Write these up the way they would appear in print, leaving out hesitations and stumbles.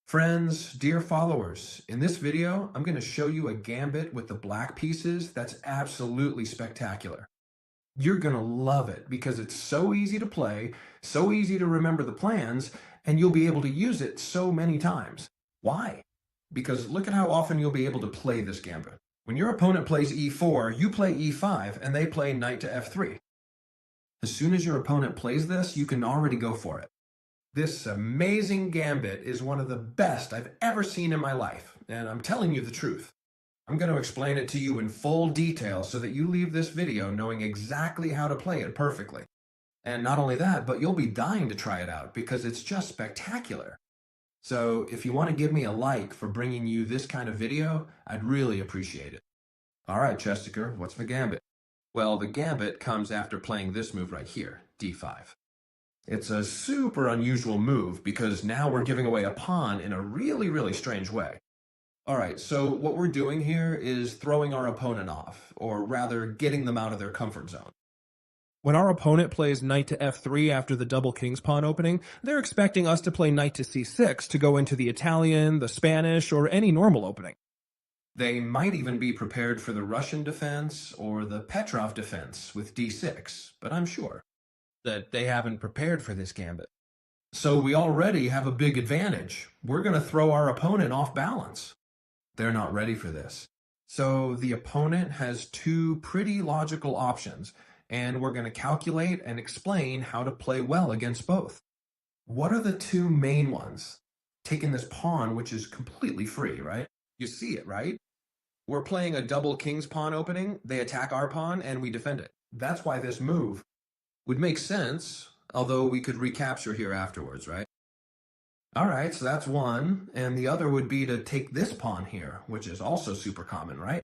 Friends, dear followers, in this video, I'm going to show you a gambit with the black pieces that's absolutely spectacular. You're going to love it because it's so easy to play, so easy to remember the plans, and you'll be able to use it so many times. Why? Because look at how often you'll be able to play this gambit. When your opponent plays e4, you play e5, and they play knight to f3. As soon as your opponent plays this, you can already go for it. This amazing gambit is one of the best I've ever seen in my life, and I'm telling you the truth. I'm going to explain it to you in full detail so that you leave this video knowing exactly how to play it perfectly. And not only that, but you'll be dying to try it out because it's just spectacular. So if you want to give me a like for bringing you this kind of video, I'd really appreciate it. All right, Chessteacher, what's the gambit? Well, the gambit comes after playing this move right here, d5. It's a super unusual move because now we're giving away a pawn in a really strange way. All right, so what we're doing here is throwing our opponent off, or rather getting them out of their comfort zone. When our opponent plays knight to f3 after the double king's pawn opening, they're expecting us to play knight to c6 to go into the Italian, the Spanish, or any normal opening. They might even be prepared for the Russian defense or the Petrov defense with d6, but I'm sure that they haven't prepared for this gambit. So we already have a big advantage. We're going to throw our opponent off balance. They're not ready for this. So the opponent has two pretty logical options, and we're going to calculate and explain how to play well against both. What are the two main ones? Taking this pawn, which is completely free, right? You see it, right? We're playing a double king's pawn opening. They attack our pawn, and we defend it. That's why this move would make sense, although we could recapture here afterwards, right? All right, so that's one, and the other would be to take this pawn here, which is also super common, right?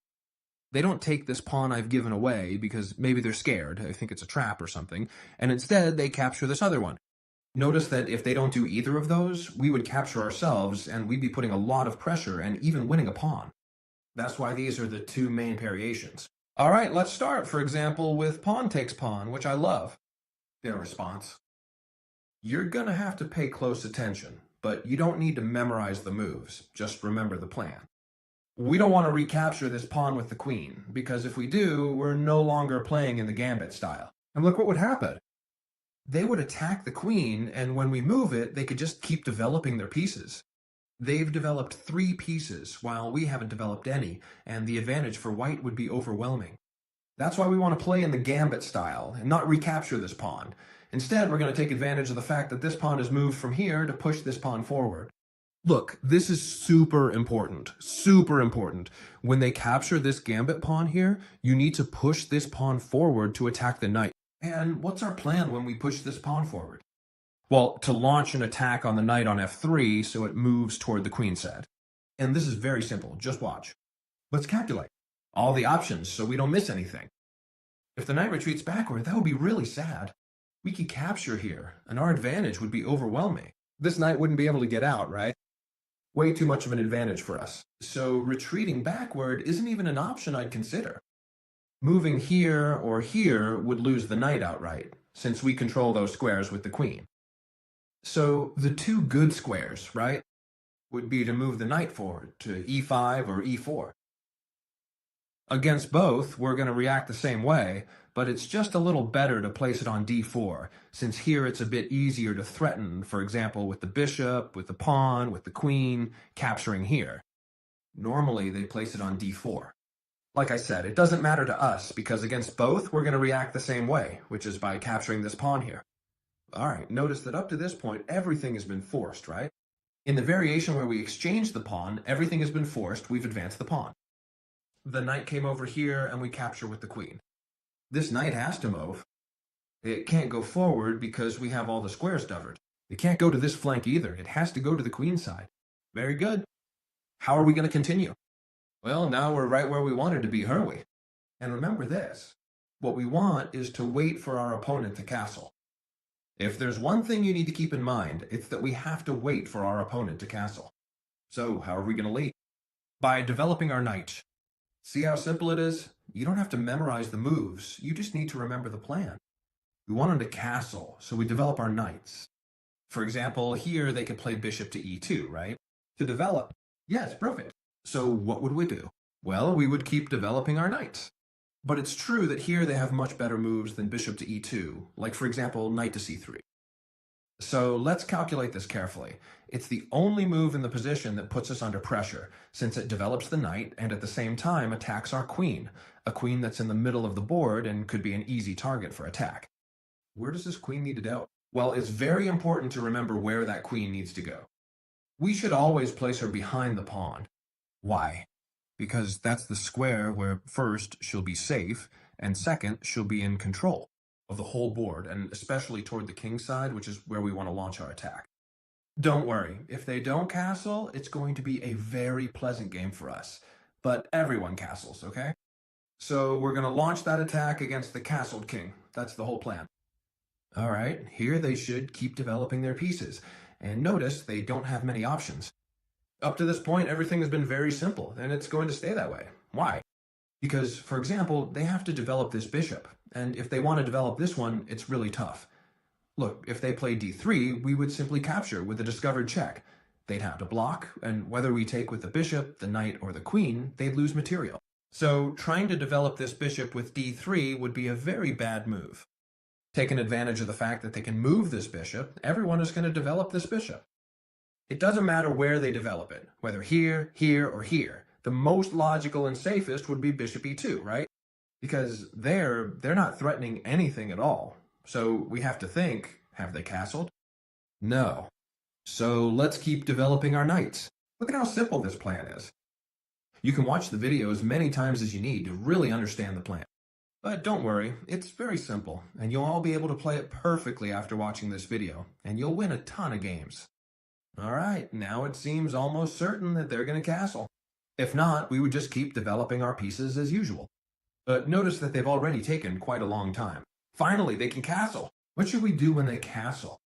They don't take this pawn I've given away because maybe they're scared, I think it's a trap or something, and instead they capture this other one. Notice that if they don't do either of those, we would capture ourselves, and we'd be putting a lot of pressure and even winning a pawn. That's why these are the two main variations. All right, let's start, for example, with pawn takes pawn, which I love. Their response. You're going to have to pay close attention, but you don't need to memorize the moves. Just remember the plan. We don't want to recapture this pawn with the queen, because if we do, we're no longer playing in the gambit style. And look what would happen. They would attack the queen, and when we move it, they could just keep developing their pieces. They've developed 3 pieces, while we haven't developed any, and the advantage for white would be overwhelming. That's why we want to play in the gambit style and not recapture this pawn. Instead, we're going to take advantage of the fact that this pawn is moved from here to push this pawn forward. Look, this is super important, super important. When they capture this gambit pawn here, you need to push this pawn forward to attack the knight. And what's our plan when we push this pawn forward? Well, to launch an attack on the knight on f3 so it moves toward the queen side. And this is very simple, just watch. Let's calculate all the options so we don't miss anything. If the knight retreats backward, that would be really sad. We could capture here, and our advantage would be overwhelming. This knight wouldn't be able to get out, right? Way too much of an advantage for us. So retreating backward isn't even an option I'd consider. Moving here or here would lose the knight outright, since we control those squares with the queen. So the two good squares, right, would be to move the knight forward to e5 or e4. Against both, we're going to react the same way, but it's just a little better to place it on d4, since here it's a bit easier to threaten, for example, with the bishop, with the pawn, with the queen, capturing here. Normally, they place it on d4. Like I said, it doesn't matter to us, because against both, we're going to react the same way, which is by capturing this pawn here. All right, notice that up to this point, everything has been forced, right? In the variation where we exchange the pawn, everything has been forced, we've advanced the pawn. The knight came over here, and we capture with the queen. This knight has to move. It can't go forward because we have all the squares covered. It can't go to this flank either. It has to go to the queen side. Very good. How are we going to continue? Well, now we're right where we wanted to be, aren't we? And remember this. What we want is to wait for our opponent to castle. If there's one thing you need to keep in mind, it's that we have to wait for our opponent to castle. So how are we going to lead? By developing our knight. See how simple it is? You don't have to memorize the moves. You just need to remember the plan. We want them to castle, so we develop our knights. For example, here they could play bishop to e2, right? To develop. Yes, perfect. So what would we do? Well, we would keep developing our knights. But it's true that here they have much better moves than bishop to e2, like for example, knight to c3. So let's calculate this carefully. It's the only move in the position that puts us under pressure, since it develops the knight and at the same time attacks our queen, a queen that's in the middle of the board and could be an easy target for attack. Where does this queen need to go? Well, it's very important to remember where that queen needs to go. We should always place her behind the pawn. Why? Because that's the square where first, she'll be safe, and second, she'll be in control of the whole board, and especially toward the king side, which is where we want to launch our attack. Don't worry, if they don't castle, it's going to be a very pleasant game for us. But everyone castles, okay? So we're going to launch that attack against the castled king. That's the whole plan. All right, here they should keep developing their pieces. And notice they don't have many options. Up to this point, everything has been very simple, and it's going to stay that way. Why? Because, for example, they have to develop this bishop, and if they want to develop this one, it's really tough. Look, if they play d3, we would simply capture with a discovered check. They'd have to block, and whether we take with the bishop, the knight, or the queen, they'd lose material. So trying to develop this bishop with d3 would be a very bad move. Taking advantage of the fact that they can move this bishop, everyone is going to develop this bishop. It doesn't matter where they develop it, whether here, here, or here. The most logical and safest would be bishop e2, right? Because they're not threatening anything at all. So we have to think, have they castled? No. So let's keep developing our knights. Look at how simple this plan is. You can watch the video as many times as you need to really understand the plan. But don't worry, it's very simple, and you'll all be able to play it perfectly after watching this video, and you'll win a ton of games. Alright, now it seems almost certain that they're going to castle. If not, we would just keep developing our pieces as usual. But notice that they've already taken quite a long time. Finally, they can castle. What should we do when they castle?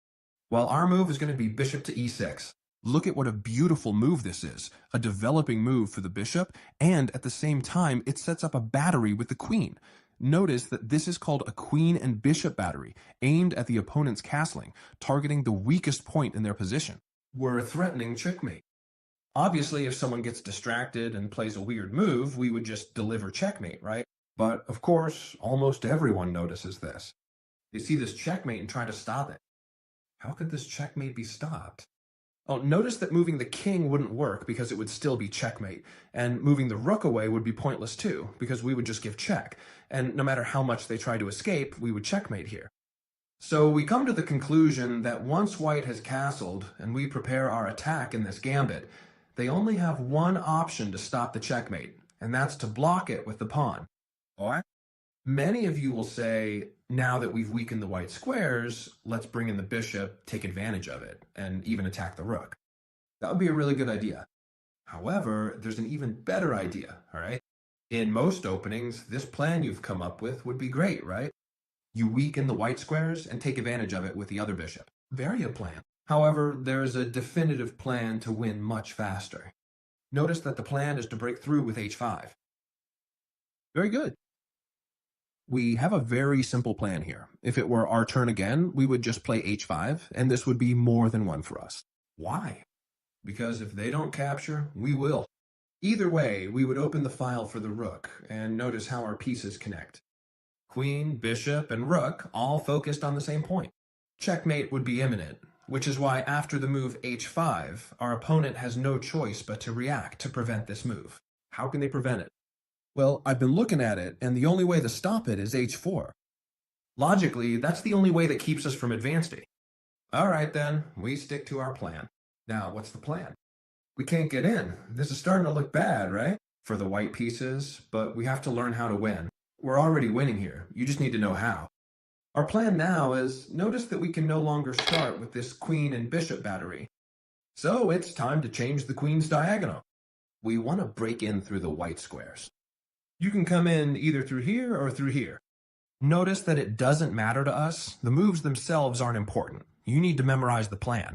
Well, our move is going to be bishop to e6. Look at what a beautiful move this is. A developing move for the bishop, and at the same time, it sets up a battery with the queen. Notice that this is called a queen and bishop battery, aimed at the opponent's castling, targeting the weakest point in their position. We're threatening checkmate. Obviously, if someone gets distracted and plays a weird move, we would just deliver checkmate, right? But, of course, almost everyone notices this. They see this checkmate and try to stop it. How could this checkmate be stopped? Oh, notice that moving the king wouldn't work because it would still be checkmate, and moving the rook away would be pointless too, because we would just give check, and no matter how much they try to escape, we would checkmate here. So we come to the conclusion that once white has castled, and we prepare our attack in this gambit, they only have one option to stop the checkmate, and that's to block it with the pawn. What? Many of you will say, now that we've weakened the white squares, let's bring in the bishop, take advantage of it, and even attack the rook. That would be a really good idea. However, there's an even better idea, all right? In most openings, this plan you've come up with would be great, right? You weaken the white squares and take advantage of it with the other bishop. Very good plan. However, there is a definitive plan to win much faster. Notice that the plan is to break through with h5. Very good. We have a very simple plan here. If it were our turn again, we would just play h5, and this would be more than one for us. Why? Because if they don't capture, we will. Either way, we would open the file for the rook, and notice how our pieces connect. Queen, bishop, and rook all focused on the same point. Checkmate would be imminent, which is why after the move h5, our opponent has no choice but to react to prevent this move. How can they prevent it? Well, I've been looking at it, and the only way to stop it is h4. Logically, that's the only way that keeps us from advancing. All right, then, we stick to our plan. Now, what's the plan? We can't get in. This is starting to look bad, right? For the white pieces, but we have to learn how to win. We're already winning here. You just need to know how. Our plan now is, notice that we can no longer start with this queen and bishop battery. So it's time to change the queen's diagonal. We want to break in through the white squares. You can come in either through here or through here. Notice that it doesn't matter to us. The moves themselves aren't important. You need to memorize the plan.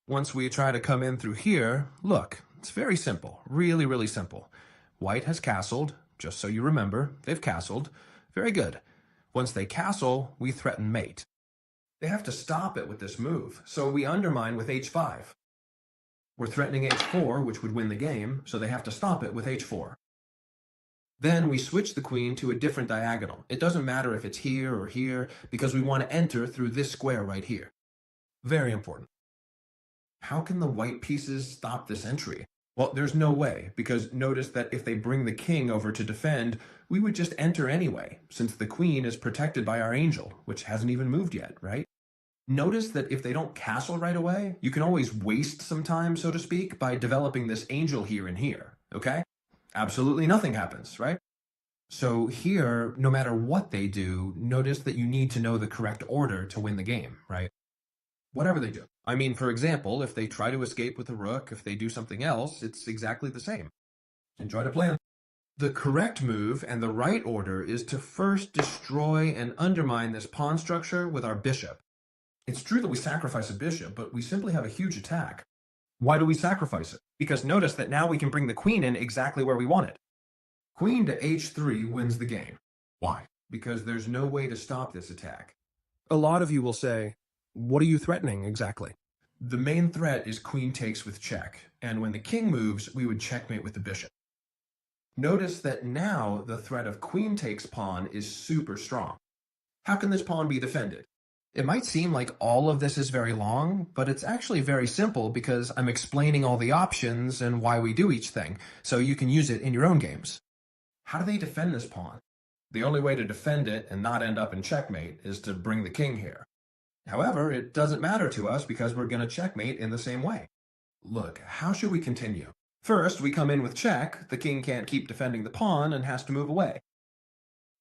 Once we try to come in through here, look, it's very simple, really, really simple. White has castled, just so you remember, they've castled. Very good. Once they castle, we threaten mate. They have to stop it with this move, so we undermine with h5. We're threatening h4, which would win the game, so they have to stop it with h4. Then we switch the queen to a different diagonal. It doesn't matter if it's here or here, because we want to enter through this square right here. Very important. How can the white pieces stop this entry? Well, there's no way, because notice that if they bring the king over to defend, we would just enter anyway, since the queen is protected by our angel, which hasn't even moved yet, right? Notice that if they don't castle right away, you can always waste some time, so to speak, by developing this angel here and here, okay? Absolutely nothing happens, right? So here, no matter what they do, notice that you need to know the correct order to win the game, right? Whatever they do. I mean, for example, if they try to escape with the rook, if they do something else, it's exactly the same. Enjoy the plan. The correct move and the right order is to first destroy and undermine this pawn structure with our bishop. It's true that we sacrifice a bishop, but we simply have a huge attack. Why do we sacrifice it? Because notice that now we can bring the queen in exactly where we want it. Queen to h3 wins the game. Why? Because there's no way to stop this attack. A lot of you will say, what are you threatening exactly? The main threat is queen takes with check, and when the king moves, we would checkmate with the bishop. Notice that now the threat of queen takes pawn is super strong. How can this pawn be defended? It might seem like all of this is very long, but it's actually very simple because I'm explaining all the options and why we do each thing, so you can use it in your own games. How do they defend this pawn? The only way to defend it and not end up in checkmate is to bring the king here. However, it doesn't matter to us because we're going to checkmate in the same way. Look, how should we continue? First, we come in with check. The king can't keep defending the pawn and has to move away.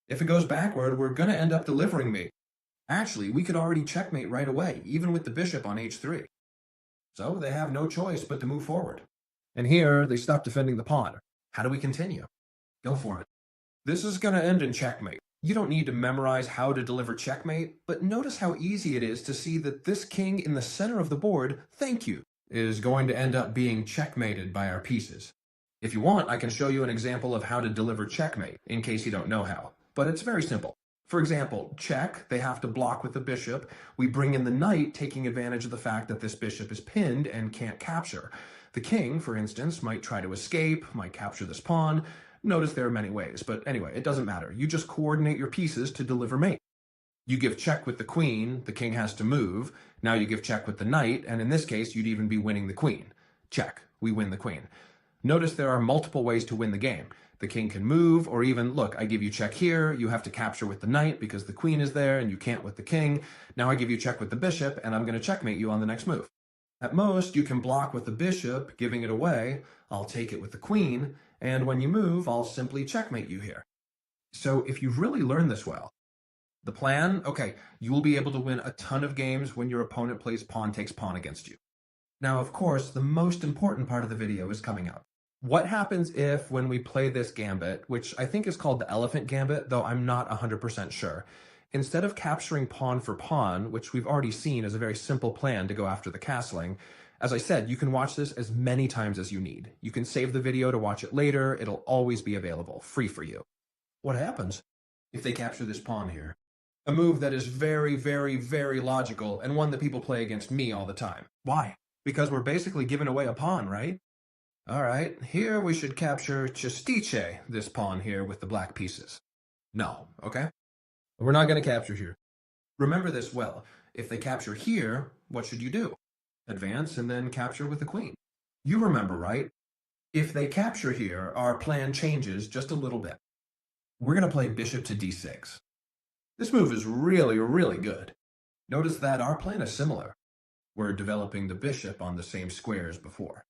If it goes backward, we're going to end up delivering mate. Actually, we could already checkmate right away, even with the bishop on h3. So they have no choice but to move forward. And here, they stop defending the pawn. How do we continue? Go for it. This is going to end in checkmate. You don't need to memorize how to deliver checkmate, but notice how easy it is to see that this king in the center of the board, thank you, is going to end up being checkmated by our pieces. If you want, I can show you an example of how to deliver checkmate, in case you don't know how. But it's very simple. For example, check, they have to block with the bishop. We bring in the knight, taking advantage of the fact that this bishop is pinned and can't capture. The king, for instance, might try to escape, might capture this pawn. Notice there are many ways, but anyway, it doesn't matter. You just coordinate your pieces to deliver mate. You give check with the queen, the king has to move. Now you give check with the knight, and in this case, you'd even be winning the queen. Check, we win the queen. Notice there are multiple ways to win the game. The king can move, or even, look, I give you check here, you have to capture with the knight because the queen is there and you can't with the king. Now I give you check with the bishop, and I'm going to checkmate you on the next move. At most, you can block with the bishop, giving it away. I'll take it with the queen, and when you move, I'll simply checkmate you here. So if you've really learned this well, the plan, okay, you will be able to win a ton of games when your opponent plays pawn takes pawn against you. Now, of course, the most important part of the video is coming up. What happens if, when we play this gambit, which I think is called the elephant gambit, though I'm not 100% sure, instead of capturing pawn for pawn, which we've already seen is a very simple plan to go after the castling, as I said, you can watch this as many times as you need. You can save the video to watch it later. It'll always be available, free for you. What happens if they capture this pawn here? A move that is very, very, very logical and one that people play against me all the time. Why? Because we're basically giving away a pawn, right? All right, here we should capture Chessteacher, this pawn here with the black pieces. No, okay? We're not going to capture here. Remember this well. If they capture here, what should you do? Advance and then capture with the queen. You remember, right? If they capture here, our plan changes just a little bit. We're going to play bishop to d6. This move is really, really good. Notice that our plan is similar. We're developing the bishop on the same square as before.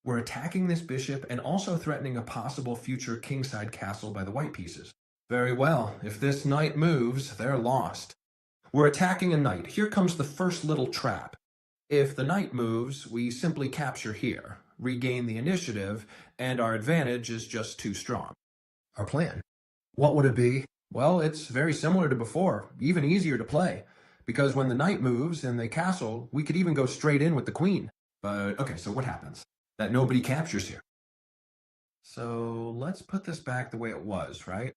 We're attacking this bishop and also threatening a possible future kingside castle by the white pieces. Very well, if this knight moves, they're lost. We're attacking a knight. Here comes the first little trap. If the knight moves, we simply capture here, regain the initiative, and our advantage is just too strong. Our plan. What would it be? Well, it's very similar to before, even easier to play. Because when the knight moves and they castle, we could even go straight in with the queen. But, okay, so what happens? That nobody captures here. So let's put this back the way it was, right?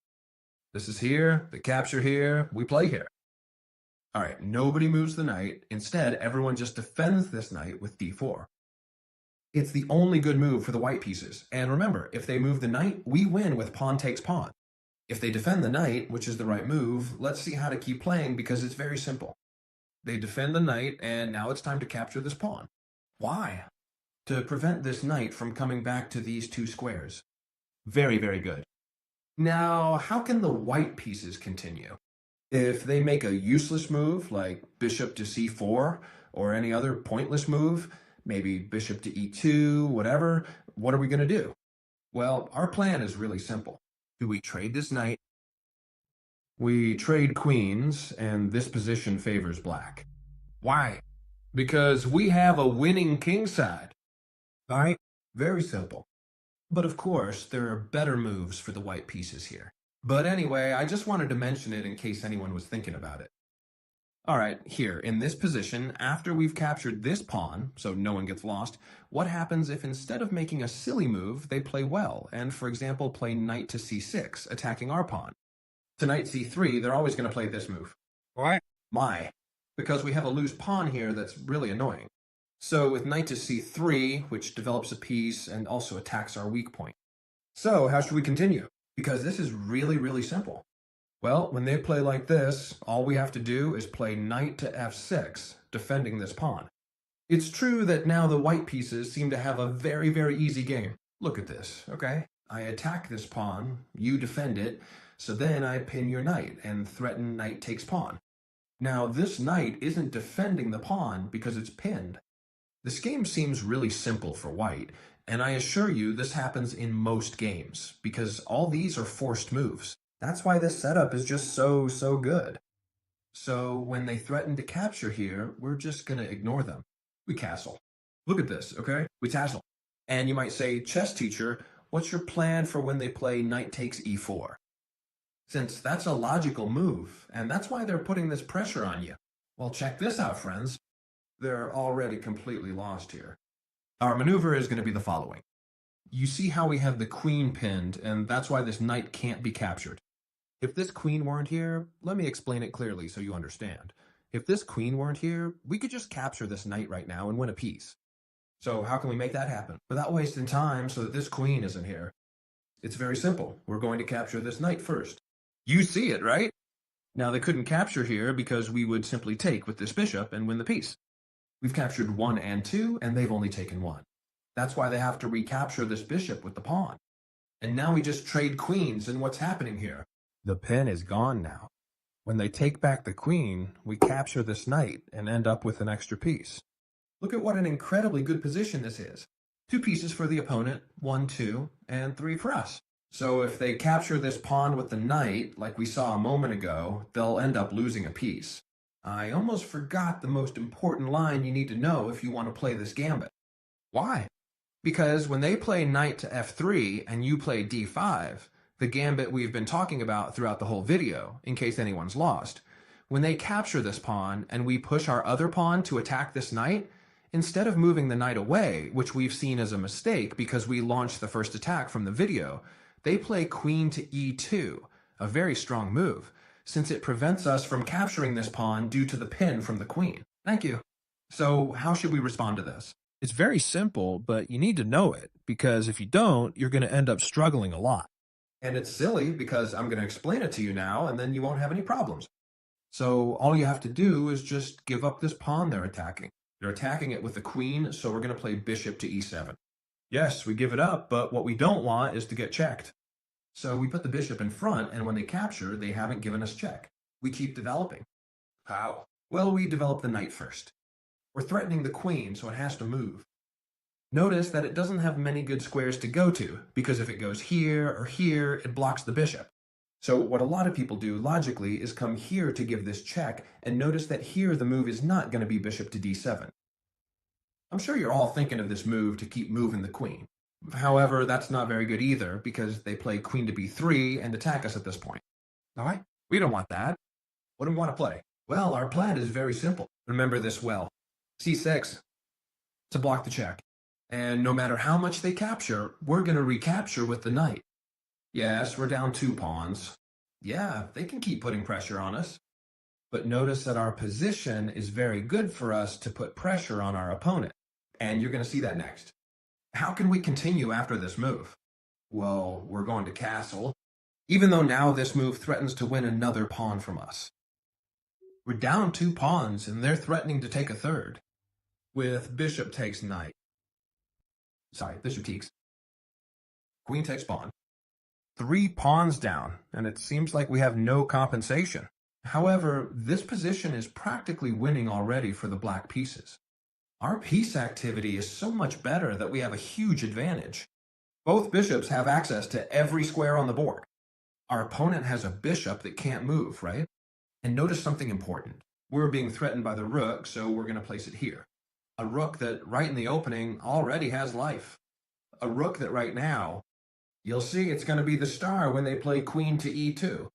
This is here, the capture here, we play here. All right, nobody moves the knight. Instead, everyone just defends this knight with d4. It's the only good move for the white pieces. And remember, if they move the knight, we win with pawn takes pawn. If they defend the knight, which is the right move, let's see how to keep playing because it's very simple. They defend the knight, and now it's time to capture this pawn. Why? To prevent this knight from coming back to these two squares. Very, very good. Now, how can the white pieces continue? If they make a useless move, like bishop to c4, or any other pointless move, maybe bishop to e2, whatever, what are we going to do? Well, our plan is really simple. Do we trade this knight? We trade queens, and this position favors black. Why? Because we have a winning king side. All right? Very simple. But of course, there are better moves for the white pieces here. But anyway, I just wanted to mention it in case anyone was thinking about it. All right, here, in this position, after we've captured this pawn, so no one gets lost, what happens if instead of making a silly move, they play well, and for example, play knight to c6, attacking our pawn? To knight c3, they're always going to play this move. Why? Why? Because we have a loose pawn here that's really annoying. So with knight to c3, which develops a piece and also attacks our weak point. So how should we continue? Because this is really, really simple. Well, when they play like this, all we have to do is play knight to f6, defending this pawn. It's true that now the white pieces seem to have a very, very easy game. Look at this, okay? I attack this pawn, you defend it, so then I pin your knight and threaten knight takes pawn. Now, this knight isn't defending the pawn because it's pinned. This game seems really simple for white, and I assure you this happens in most games, because all these are forced moves. That's why this setup is just so good. So when they threaten to capture here, we're just going to ignore them. We castle. Look at this, okay? We tassel. And you might say, Chessteacher, what's your plan for when they play knight takes e4? Since that's a logical move, and that's why they're putting this pressure on you. Well, check this out, friends. They're already completely lost here. Our maneuver is going to be the following. You see how we have the queen pinned, and that's why this knight can't be captured. If this queen weren't here, let me explain it clearly so you understand. If this queen weren't here, we could just capture this knight right now and win a piece. So how can we make that happen without wasting time so that this queen isn't here? It's very simple. We're going to capture this knight first. You see it, right? Now they couldn't capture here because we would simply take with this bishop and win the piece. We've captured 1 and 2, and they've only taken 1. That's why they have to recapture this bishop with the pawn. And now we just trade queens, and what's happening here? The pin is gone now. When they take back the queen, we capture this knight and end up with an extra piece. Look at what an incredibly good position this is. 2 pieces for the opponent, 1, 2, and 3 for us. So if they capture this pawn with the knight, like we saw a moment ago, they'll end up losing a piece. I almost forgot the most important line you need to know if you want to play this gambit. Why? Because when they play knight to f3 and you play d5, the gambit we've been talking about throughout the whole video, in case anyone's lost, when they capture this pawn and we push our other pawn to attack this knight, instead of moving the knight away, which we've seen as a mistake because we launched the first attack from the video, they play queen to e2, a very strong move, since it prevents us from capturing this pawn due to the pin from the queen. Thank you. So how should we respond to this? It's very simple, but you need to know it, because if you don't, you're going to end up struggling a lot. And it's silly because I'm going to explain it to you now, and then you won't have any problems. So all you have to do is just give up this pawn they're attacking. They're attacking it with the queen, so we're going to play bishop to e7. Yes, we give it up, but what we don't want is to get checked. So we put the bishop in front, and when they capture, they haven't given us check. We keep developing. How? Well, we develop the knight first. We're threatening the queen, so it has to move. Notice that it doesn't have many good squares to go to, because if it goes here or here, it blocks the bishop. So what a lot of people do logically is come here to give this check, and notice that here the move is not going to be bishop to d7. I'm sure you're all thinking of this move to keep moving the queen. However, that's not very good either, because they play queen to b3 and attack us at this point. All right? We don't want that. What do we want to play? Well, our plan is very simple. Remember this well. c6 to block the check. And no matter how much they capture, we're going to recapture with the knight. Yes, we're down 2 pawns. Yeah, they can keep putting pressure on us. But notice that our position is very good for us to put pressure on our opponent. And you're going to see that next. How can we continue after this move? Well, we're going to castle, even though now this move threatens to win another pawn from us. We're down 2 pawns, and they're threatening to take a third. With bishop takes knight. Sorry, bishop takes. Queen takes pawn. 3 pawns down, and it seems like we have no compensation. However, this position is practically winning already for the black pieces. Our piece activity is so much better that we have a huge advantage. Both bishops have access to every square on the board. Our opponent has a bishop that can't move, right? And notice something important. We're being threatened by the rook, so we're going to place it here. A rook that right in the opening already has life. A rook that right now, you'll see it's going to be the star when they play queen to e2.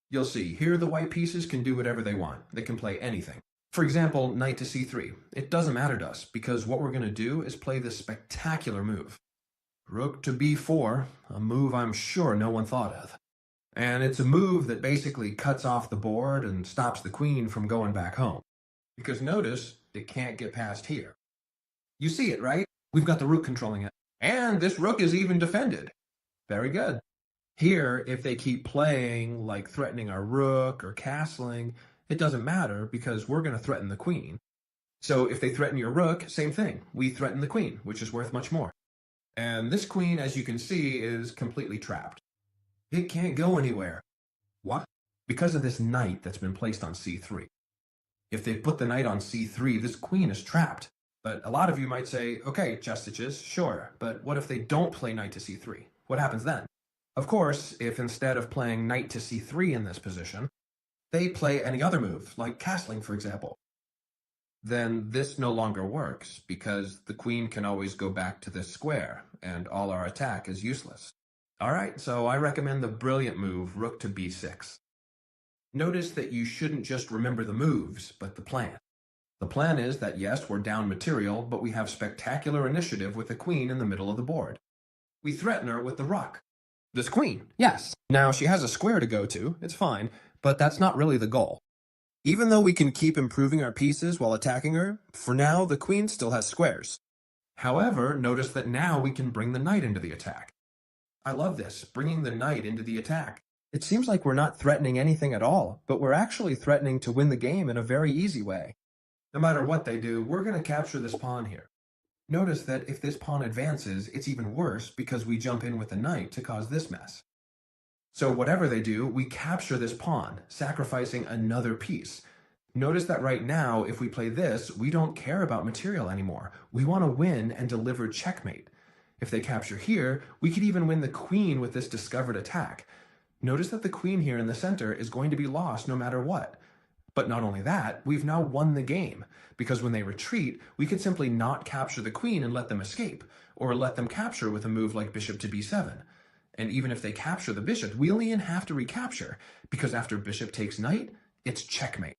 You'll see, here the white pieces can do whatever they want. They can play anything. For example, knight to c3. It doesn't matter to us, because what we're going to do is play this spectacular move. Rook to b4, a move I'm sure no one thought of. And it's a move that basically cuts off the board and stops the queen from going back home. Because notice, it can't get past here. You see it, right? We've got the rook controlling it. And this rook is even defended. Very good. Here, if they keep playing, like threatening our rook or castling, it doesn't matter because we're going to threaten the queen. So if they threaten your rook, same thing. We threaten the queen, which is worth much more. And this queen, as you can see, is completely trapped. It can't go anywhere. What? Because of this knight that's been placed on c3. If they put the knight on c3, this queen is trapped. But a lot of you might say, okay, Chessteacher, sure, but what if they don't play knight to c3? What happens then? Of course, if instead of playing knight to c3 in this position, they play any other move, like castling, for example, then this no longer works because the queen can always go back to this square, and all our attack is useless. All right, so I recommend the brilliant move, rook to b6. Notice that you shouldn't just remember the moves, but the plan. The plan is that yes, we're down material, but we have spectacular initiative with the queen in the middle of the board. We threaten her with the rook. This queen, yes. Now she has a square to go to, it's fine, but that's not really the goal. Even though we can keep improving our pieces while attacking her, for now the queen still has squares. However, notice that now we can bring the knight into the attack. I love this, bringing the knight into the attack. It seems like we're not threatening anything at all, but we're actually threatening to win the game in a very easy way. No matter what they do, we're going to capture this pawn here. Notice that if this pawn advances, it's even worse because we jump in with the knight to cause this mess. So whatever they do, we capture this pawn, sacrificing another piece. Notice that right now, if we play this, we don't care about material anymore. We want to win and deliver checkmate. If they capture here, we could even win the queen with this discovered attack. Notice that the queen here in the center is going to be lost no matter what. But not only that, we've now won the game, because when they retreat, we could simply not capture the queen and let them escape, or let them capture with a move like bishop to b7. And even if they capture the bishop, we only have to recapture, because after bishop takes knight, it's checkmate.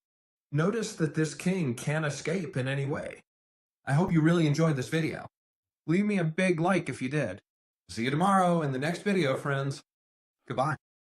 Notice that this king can't escape in any way. I hope you really enjoyed this video. Leave me a big like if you did. See you tomorrow in the next video, friends. Goodbye.